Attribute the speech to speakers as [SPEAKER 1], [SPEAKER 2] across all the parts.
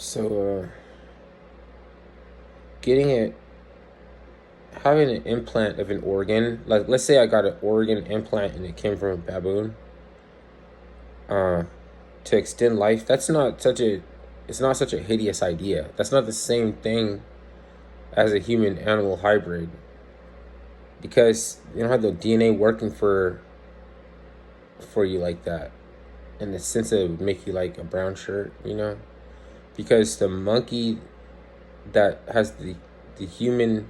[SPEAKER 1] So, getting it, having an implant of an organ, like let's say I got an organ implant and it came from a baboon, uh, to extend life. It's not such a hideous idea. That's not the same thing as a human animal hybrid because you don't have the DNA working for you like that, in the sense that it would make you like a brown shirt, because the monkey that has the human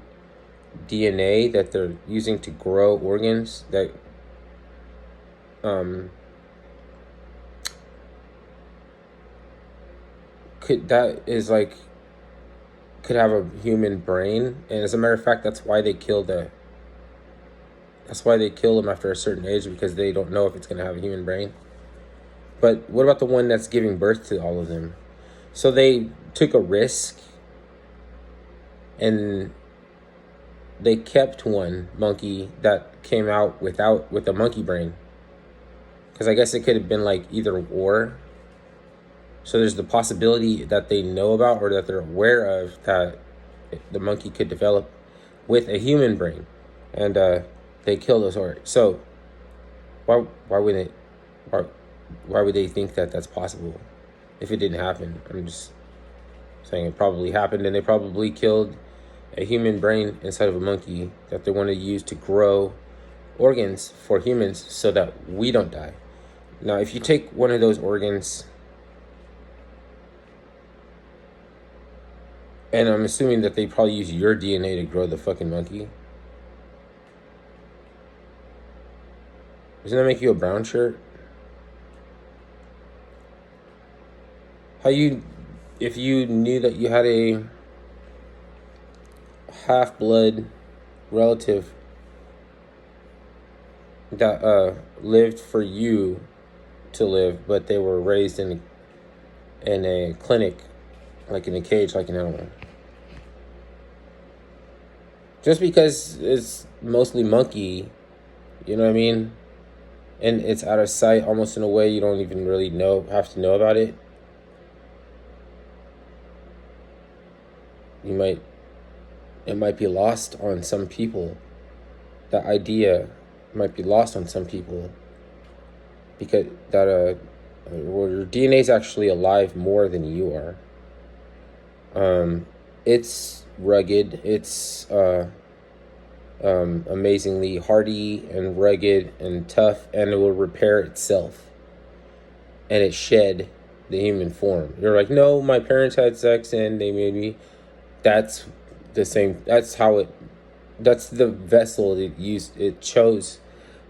[SPEAKER 1] DNA that they're using to grow organs that um could that is like could have a human brain, and as a matter of fact that's why they kill them after a certain age, because they don't know if it's going to have a human brain. But what about the one that's giving birth to all of them? So they took a risk and they kept one monkey that came out with a monkey brain, because I guess it could have been like either or. So there's the possibility that they know about or that they're aware of that the monkey could develop with a human brain, and they kill those organs. So why would it why would they think that that's possible if it didn't happen? I'm just saying it probably happened, and they probably killed a human brain inside of a monkey that they want to use to grow organs for humans so that we don't die. Now, if you take one of those organs, and I'm assuming that they probably use your DNA to grow the fucking monkey, doesn't that make you a brown shirt? If you knew that you had a half-blood relative that lived for you to live, but they were raised in a clinic, like in a cage, like an animal. Just because it's mostly monkey, you know what I mean? And it's out of sight almost in a way you don't even really have to know about it. It might be lost on some people. That idea might be lost on some people because your DNA is actually alive more than you are. It's rugged. It's amazingly hardy and rugged and tough, and it will repair itself. And it shed the human form. You're like, no, my parents had sex and they made me. That's the same. That's the vessel it chose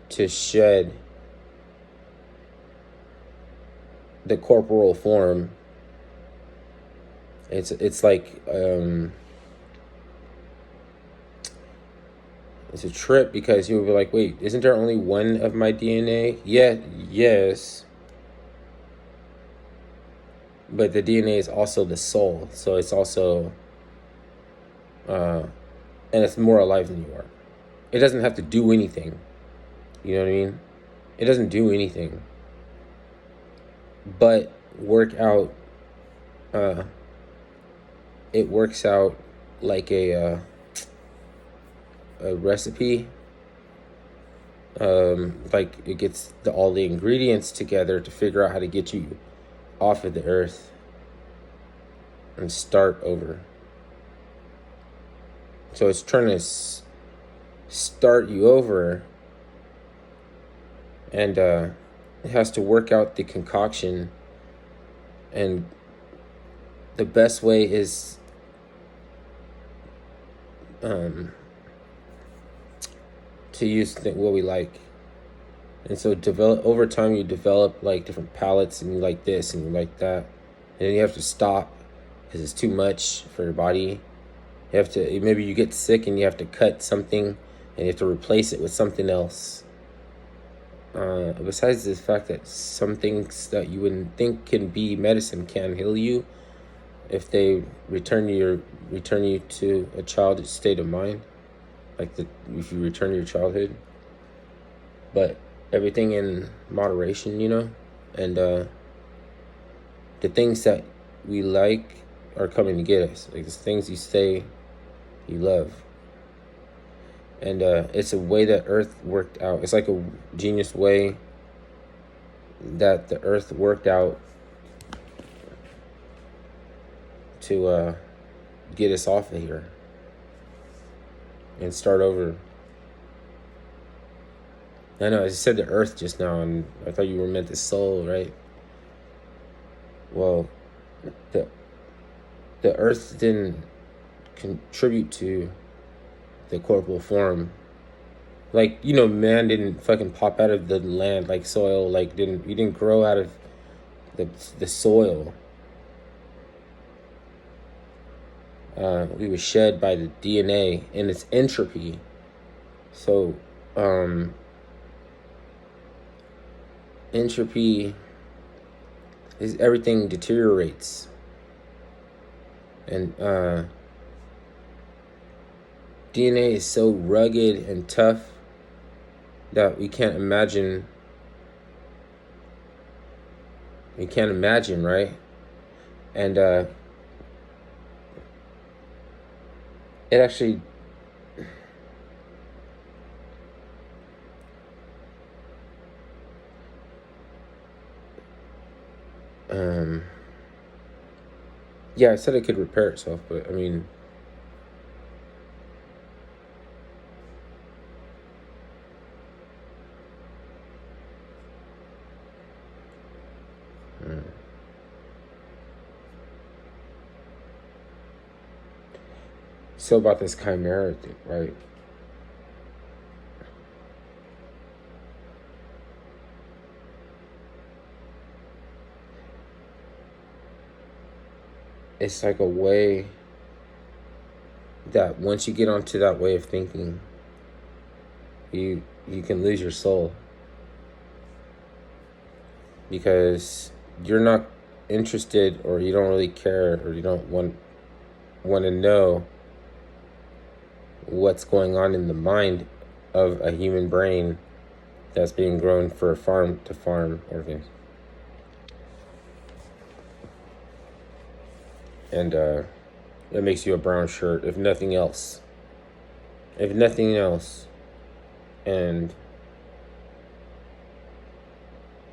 [SPEAKER 1] to shed the corporal form. It's like it's a trip, because you'll be like, wait, isn't there only one of my DNA? Yeah, yes. But the DNA is also the soul, so it's also and it's more alive than you are. It doesn't have to do anything. You know what I mean? It doesn't do anything but work out. It works out like a recipe. Like it gets all the ingredients together to figure out how to get you off of the earth and start over. So it's trying to start you over, and it has to work out the concoction, and the best way is to use what we like. And so over time you develop like different palates, and you like this and you like that, and then you have to stop because it's too much for your body. You have to, maybe you get sick and you have to cut something and you have to replace it with something else. Besides the fact that some things that you wouldn't think can be medicine can heal you if they return you to a childhood state of mind, if you return to your childhood. But everything in moderation, and the things that we like are coming to get us. Like, it's things you say you love. And it's a way that Earth worked out. It's like a genius way that the Earth worked out to get us off of here and start over. I know I said the Earth just now, and I thought you were meant the soul, right? Well, the Earth didn't contribute to the corporeal form. Like, man didn't fucking pop out of the land like soil. Like, he didn't grow out of the soil. We were shed by the DNA and its entropy. So, entropy is everything deteriorates. And DNA is so rugged and tough that we can't imagine, right? And it actually yeah, I said it could repair itself, but I mean, so about this chimera thing, right? It's like a way that once you get onto that way of thinking, you can lose your soul, because you're not interested, or you don't really care, or you don't want to know what's going on in the mind of a human brain that's being grown for farm to farm organs. And it makes you a brown shirt, if nothing else. And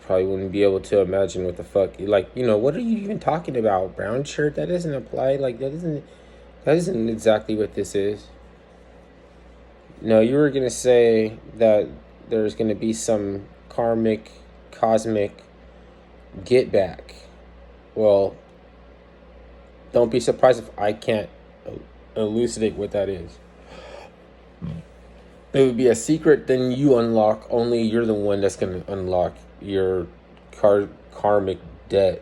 [SPEAKER 1] probably wouldn't be able to imagine what the fuck, like, what are you even talking about? Brown shirt? That doesn't apply. Like, that isn't exactly what this is. No, you were gonna say that there's gonna be some cosmic get back. Well, don't be surprised if I can't elucidate what that is. It would be a secret, then you unlock. Only you're the one that's going to unlock your karmic debt.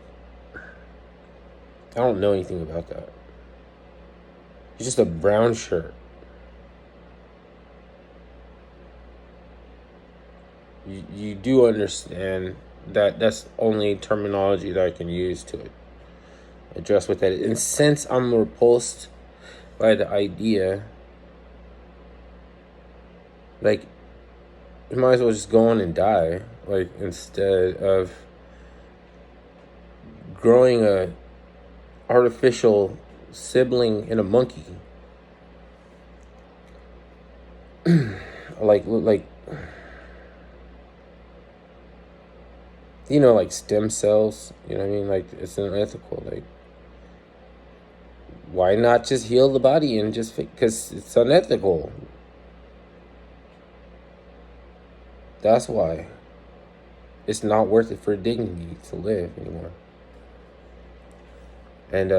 [SPEAKER 1] I don't know anything about that. It's just a brown shirt. You do understand that that's only terminology that I can use to address what that is. And since I'm repulsed by the idea, like, you might as well just go on and die, like, instead of growing a artificial sibling in a monkey. like like stem cells, you know what I mean? Like, it's unethical. Like, why not just heal the body and just, because it's unethical. That's why. It's not worth it for dignity to live anymore. And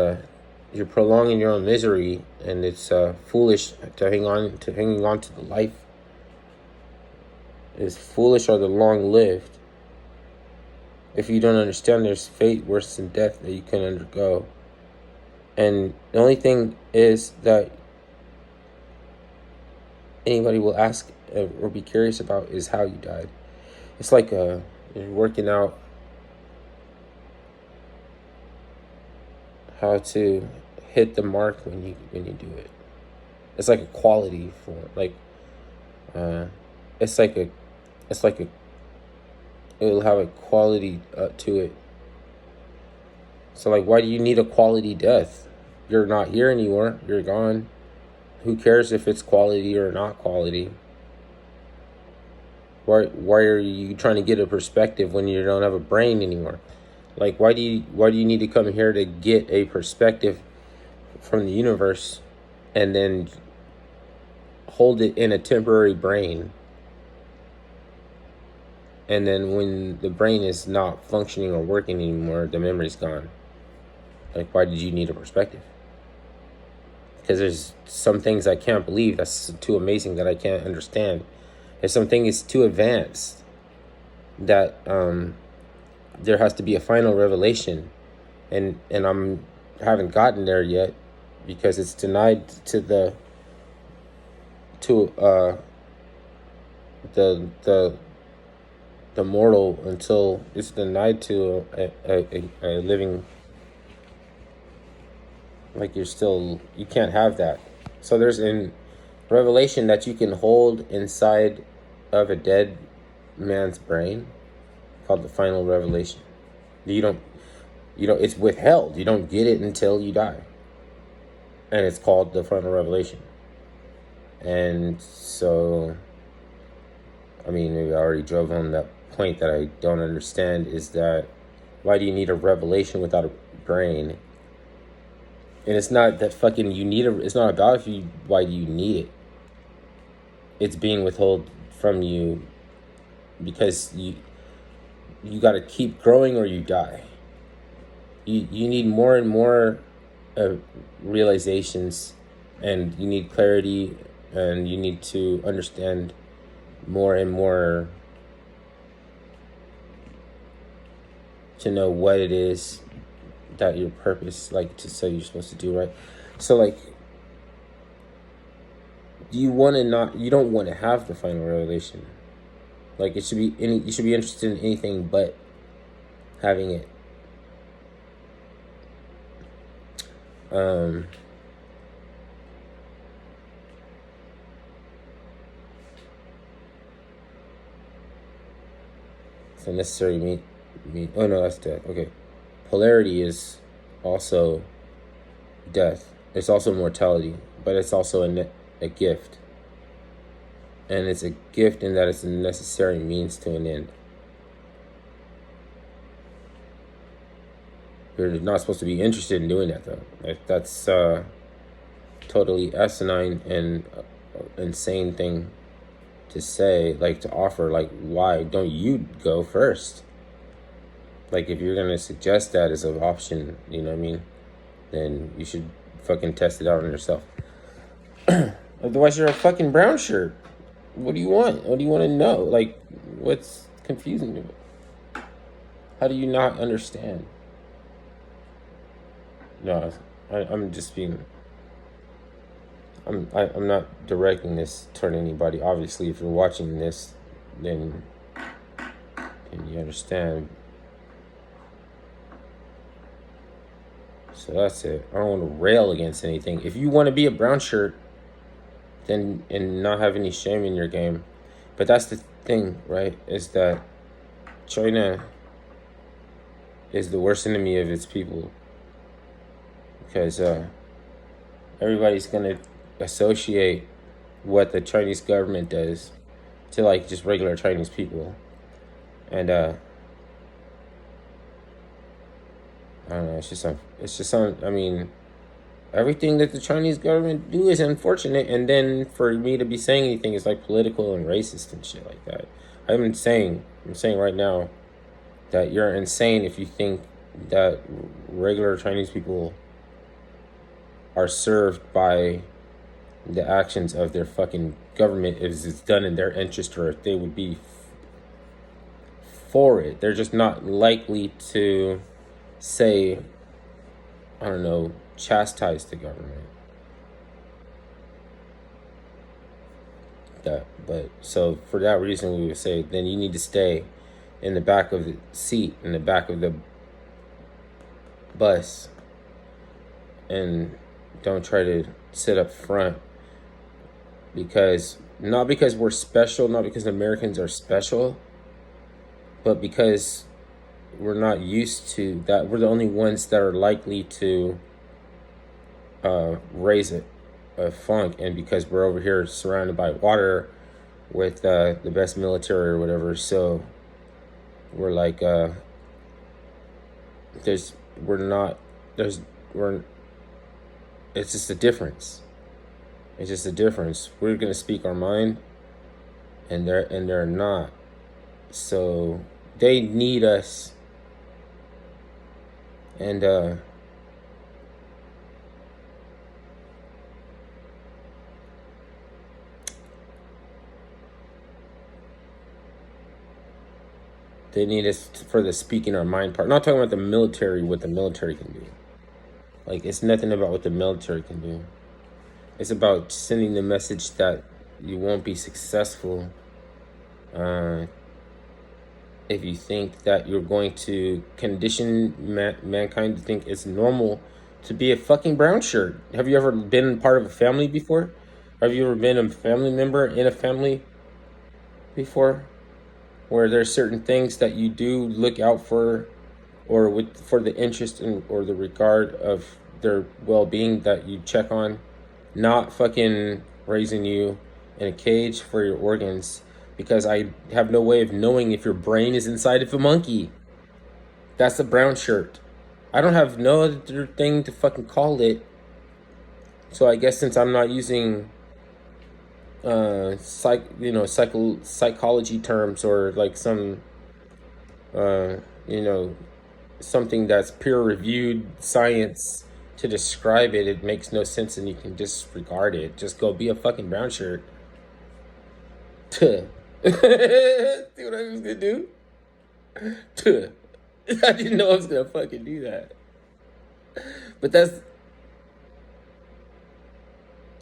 [SPEAKER 1] you're prolonging your own misery, and it's foolish to hanging on to the life. It's foolish or the long-lived. If you don't understand, there's fate worse than death that you can undergo. And the only thing is that anybody will ask or be curious about is how you died. It's like you're working out how to hit the mark when you do it. It's like a quality for it's like a it'll have a quality to it. So, like, why do you need a quality death? You're not here anymore. You're gone. Who cares if it's quality or not quality? Why are you trying to get a perspective when you don't have a brain anymore? Like, why do you need to come here to get a perspective from the universe and then hold it in a temporary brain? And then when the brain is not functioning or working anymore, the memory's gone. Like, why did you need a perspective? Because there's some things I can't believe. That's too amazing that I can't understand. There's something is too advanced that there has to be a final revelation, and haven't gotten there yet because it's denied to the mortal until it's denied to a living. Like, you can't have that. So there's in revelation that you can hold inside of a dead man's brain called the final revelation. You don't, it's withheld. You don't get it until you die. And it's called the final revelation. And so, I mean, maybe I already drove home that point that I don't understand is that why do you need a revelation without a brain? And it's not that fucking it's not about why do you need it. It's being withheld from you because you got to keep growing or you die. You need more and more realizations, and you need clarity, and you need to understand more and more to know what it is that your purpose, like, to say you're supposed to do, right? So, like, you don't want to have the final revelation. Like, you should be interested in anything but having it. So necessary oh no, that's death. Okay. Polarity is also death. It's also mortality, but it's also a gift. And it's a gift in that it's a necessary means to an end. You're not supposed to be interested in doing that, though. That's totally asinine and insane thing to say, like, to offer. Like, why don't you go first? Like, if you're gonna suggest that as an option, you know what I mean, then you should fucking test it out on yourself. Otherwise, you're a fucking brown shirt. What do you want? What do you want to know? Like, what's confusing you? How do you not understand? No, I'm just being. I'm not directing this toward anybody. Obviously, if you're watching this, then you understand. So that's it. I don't want to rail against anything. If you want to be a brown shirt, then and not have any shame in your game. But that's the thing, right? Is that China is the worst enemy of its people. Because everybody's going to associate what the Chinese government does to, like, just regular Chinese people. And I don't know, it's just some, I mean, everything that the Chinese government do is unfortunate, and then for me to be saying anything is like political and racist and shit like that. I'm saying right now that you're insane if you think that regular Chinese people are served by the actions of their fucking government if it's done in their interest, or if they would be for it. They're just not likely to say, I don't know, chastise the government. But so for that reason, we would say then you need to stay in the back of the seat, in the back of the bus, and don't try to sit up front, because not because we're special, not because Americans are special, but because we're not used to that. We're the only ones that are likely to raise a funk, and because we're over here surrounded by water with the best military or whatever, so we're like there's we're not there's we're it's just a difference. It's just a difference. We're gonna speak our mind, and they're not. So they need us, and they need us for the speaking our mind part. I'm not talking about the military, what the military can do. Like, it's nothing about what the military can do. It's about sending the message that you won't be successful if you think that you're going to condition mankind to think it's normal to be a fucking brown shirt. Have you ever been part of a family before? Have you ever been a family member in a family before, where there's certain things that you do look out for, or for the interest in, or the regard of their well-being, that you check on, not fucking raising you in a cage for your organs, because I have no way of knowing if your brain is inside of a monkey. That's a brown shirt. I don't have no other thing to fucking call it. So I guess since I'm not using psychology terms, or like some something that's peer reviewed science to describe it, it makes no sense, and you can disregard it. Just go be a fucking brown shirt. See what I was gonna do? I didn't know I was gonna fucking do that. But that's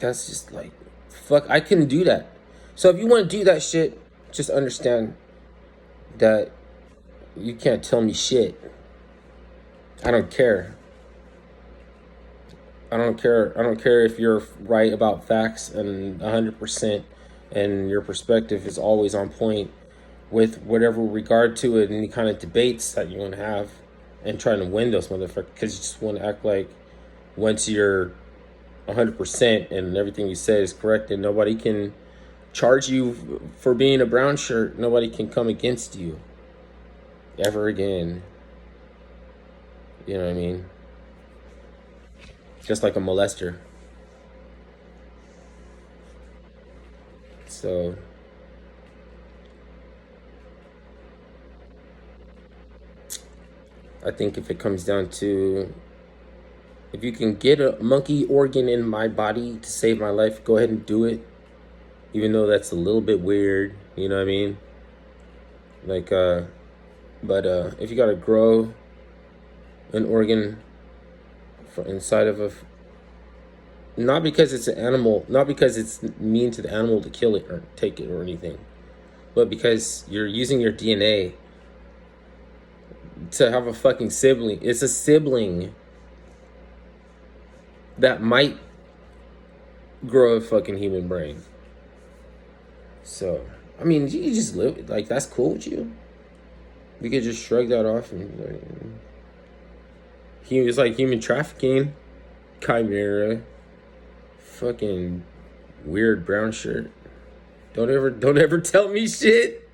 [SPEAKER 1] just like, fuck, I couldn't do that. So if you want to do that shit, just understand that you can't tell me shit. I don't care. I don't care if you're right about facts and 100%, and your perspective is always on point with whatever regard to it, any kind of debates that you want to have, and trying to win those motherfuckers, because you just want to act like once you're 100% and everything you say is correct, and nobody can charge you for being a brown shirt. Nobody can come against you ever again. You know what I mean? Just like a molester. So I think if it comes down to, if you can get a monkey organ in my body to save my life, go ahead and do it. Even though that's a little bit weird, you know what I mean? Like, but if you gotta grow an organ inside of not because it's an animal, not because it's mean to the animal to kill it or take it or anything, but because you're using your DNA to have a fucking sibling. It's a sibling that might grow a fucking human brain. So, I mean, you can just live, like, that's cool with you. We could just shrug that off, and it's like human trafficking, chimera, fucking weird brown shirt. Don't ever tell me shit.